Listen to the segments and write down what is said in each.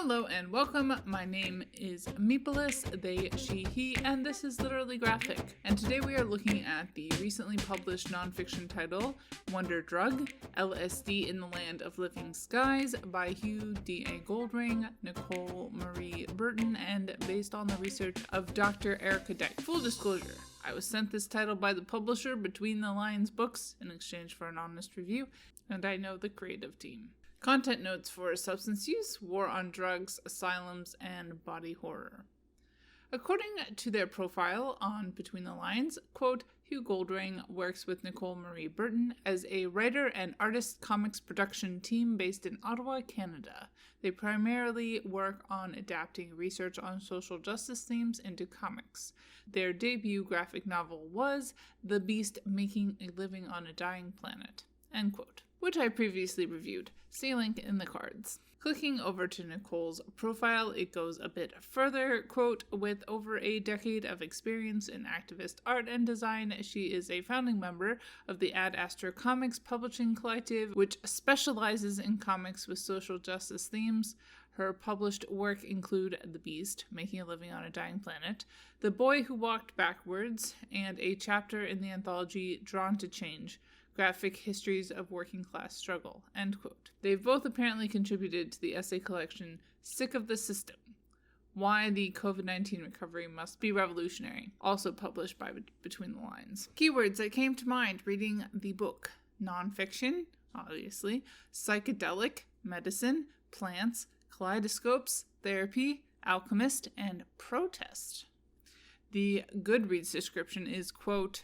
Hello and welcome. My name is Meepolis, they, she, he, and this is Literally Graphic. And today we are looking at the recently published nonfiction title, Wonder Drug, LSD in the Land of Living Skies by Hugh D.A. Goldring, Nicole Marie Burton, and based on the research of Dr. Erica Dyke. Full disclosure, I was sent this title by the publisher Between the Lines Books in exchange for an honest review, and I know the creative team. Content notes for substance use, war on drugs, asylums, and body horror. According to their profile on Between the Lines, quote, Hugh Goldring works with Nicole Marie Burton as a writer and artist comics production team based in Ottawa, Canada. They primarily work on adapting research on social justice themes into comics. Their debut graphic novel was The Beast Making a Living on a Dying Planet, end quote, which I previously reviewed. See link in the cards. Clicking over to Nicole's profile, it goes a bit further, quote, with over a decade of experience in activist art and design, she is a founding member of the Ad Astra Comics Publishing Collective, which specializes in comics with social justice themes. Her published work include The Beast, Making a Living on a Dying Planet, The Boy Who Walked Backwards, and a chapter in the anthology Drawn to Change, Graphic Histories of Working Class Struggle, end quote. They've both apparently contributed to the essay collection Sick of the System, Why the COVID-19 Recovery Must Be Revolutionary, also published by Between the Lines. Keywords that came to mind reading the book: nonfiction, obviously, psychedelic, medicine, plants, kaleidoscopes, therapy, alchemist, and protest. The Goodreads description is, quote,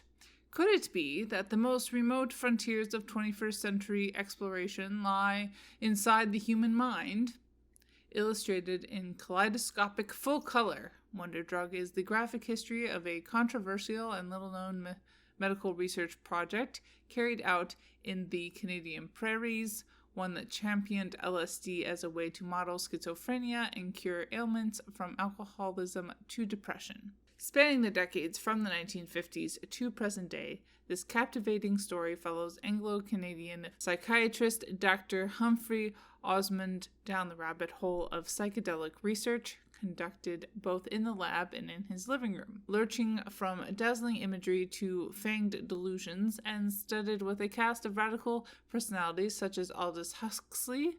could it be that the most remote frontiers of 21st century exploration lie inside the human mind? Illustrated in kaleidoscopic full color, Wonder Drug is the graphic history of a controversial and little-known medical research project carried out in the Canadian prairies, one that championed LSD as a way to model schizophrenia and cure ailments from alcoholism to depression. Spanning the decades from the 1950s to present day, this captivating story follows Anglo-Canadian psychiatrist Dr. Humphry Osmond down the rabbit hole of psychedelic research conducted both in the lab and in his living room, lurching from dazzling imagery to fanged delusions, and studied with a cast of radical personalities such as Aldous Huxley,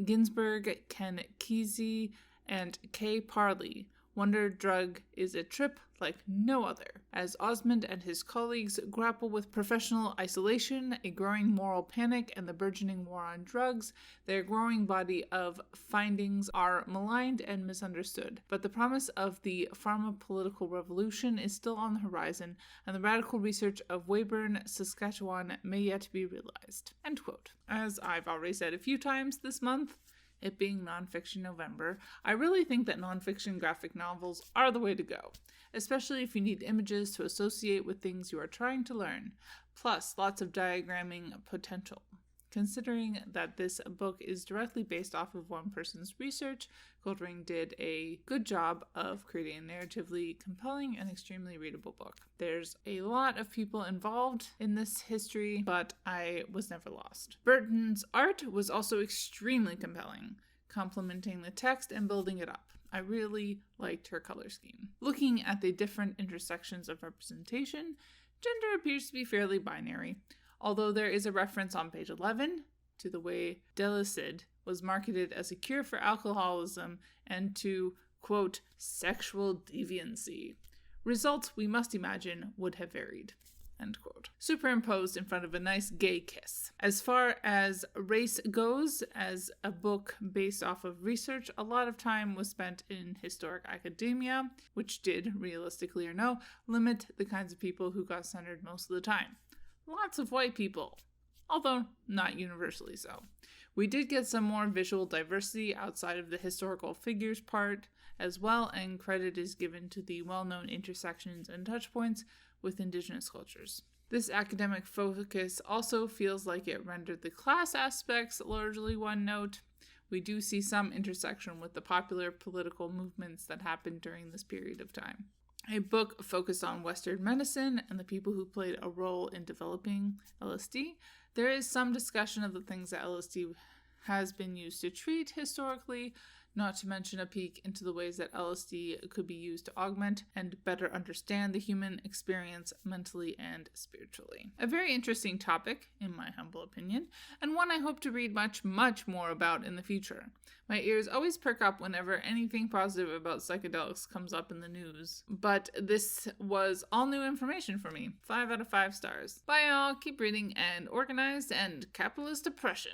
Ginsberg, Kesey, and Kay Parley. Wonder Drug is a trip like no other, as Osmond and his colleagues grapple with professional isolation, a growing moral panic, and the burgeoning war on drugs. Their growing body of findings are maligned and misunderstood, but the promise of the pharma-political revolution is still on the horizon, and the radical research of Weyburn, Saskatchewan may yet be realized. End quote. As I've already said a few times this month, it being Nonfiction November, I really think that nonfiction graphic novels are the way to go, especially if you need images to associate with things you are trying to learn, plus lots of diagramming potential. Considering that this book is directly based off of one person's research, Goldring did a good job of creating a narratively compelling and extremely readable book. There's a lot of people involved in this history, but I was never lost. Burton's art was also extremely compelling, complementing the text and building it up. I really liked her color scheme. Looking at the different intersections of representation, gender appears to be fairly binary, although there is a reference on page 11 to the way delusions was marketed as a cure for alcoholism and to, quote, sexual deviancy. Results, we must imagine, would have varied, end quote. Superimposed in front of a nice gay kiss. As far as race goes, as a book based off of research, a lot of time was spent in historic academia, which did, realistically or no, limit the kinds of people who got centered most of the time. Lots of white people, although not universally so. We did get some more visual diversity outside of the historical figures part as well, and credit is given to the well-known intersections and touchpoints with Indigenous cultures. This academic focus also feels like it rendered the class aspects largely one note. We do see some intersection with the popular political movements that happened during this period of time. A book focused on Western medicine and the people who played a role in developing LSD. There is some discussion of the things that LSD has been used to treat historically, not to mention a peek into the ways that LSD could be used to augment and better understand the human experience mentally and spiritually. A very interesting topic, in my humble opinion, and one I hope to read much, much more about in the future. My ears always perk up whenever anything positive about psychedelics comes up in the news, but this was all new information for me. 5 out of 5 stars. Bye all, keep reading, and organized, and capitalist oppression.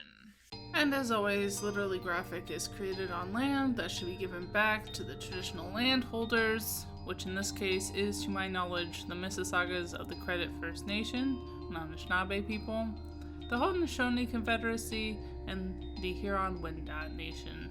And as always, Literally Graphic is created on land that should be given back to the traditional landholders, which in this case is, to my knowledge, the Mississaugas of the Credit First Nation, Anishinaabe people, the Haudenosaunee Confederacy, and the Huron-Wendat Nation.